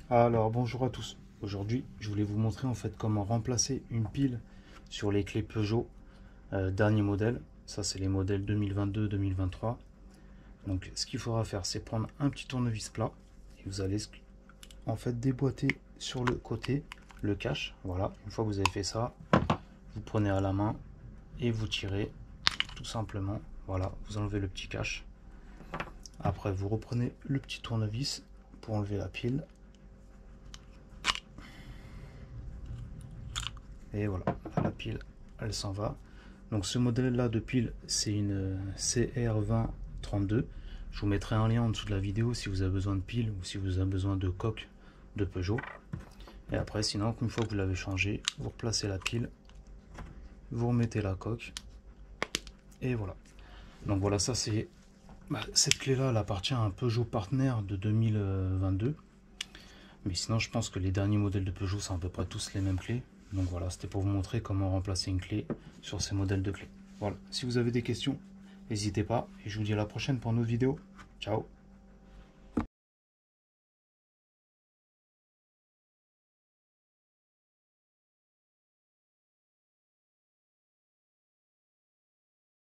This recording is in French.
Alors bonjour à tous. Aujourd'hui je voulais vous montrer en fait comment remplacer une pile sur les clés Peugeot dernier modèle. Ça c'est les modèles 2022-2023. Donc ce qu'il faudra faire c'est prendre un petit tournevis plat et vous allez en fait déboîter sur le côté le cache. Voilà, une fois que vous avez fait ça, vous prenez à la main et vous tirez tout simplement. Voilà, vous enlevez le petit cache. Après vous reprenez le petit tournevis pour enlever la pile. Et voilà, la pile elle s'en va. Donc ce modèle là de pile c'est une CR2032. Je vous mettrai un lien en dessous de la vidéo si vous avez besoin de pile ou si vous avez besoin de coque de Peugeot. Et après sinon une fois que vous l'avez changé, vous replacez la pile, vous remettez la coque et voilà. Donc voilà, ça c'est cette clé là elle appartient à un Peugeot Partner de 2022. Mais sinon je pense que les derniers modèles de Peugeot c'est à peu près tous les mêmes clés. Donc voilà, c'était pour vous montrer comment remplacer une clé sur ces modèles de clés. Voilà, si vous avez des questions, n'hésitez pas et je vous dis à la prochaine pour une autre vidéo. Ciao.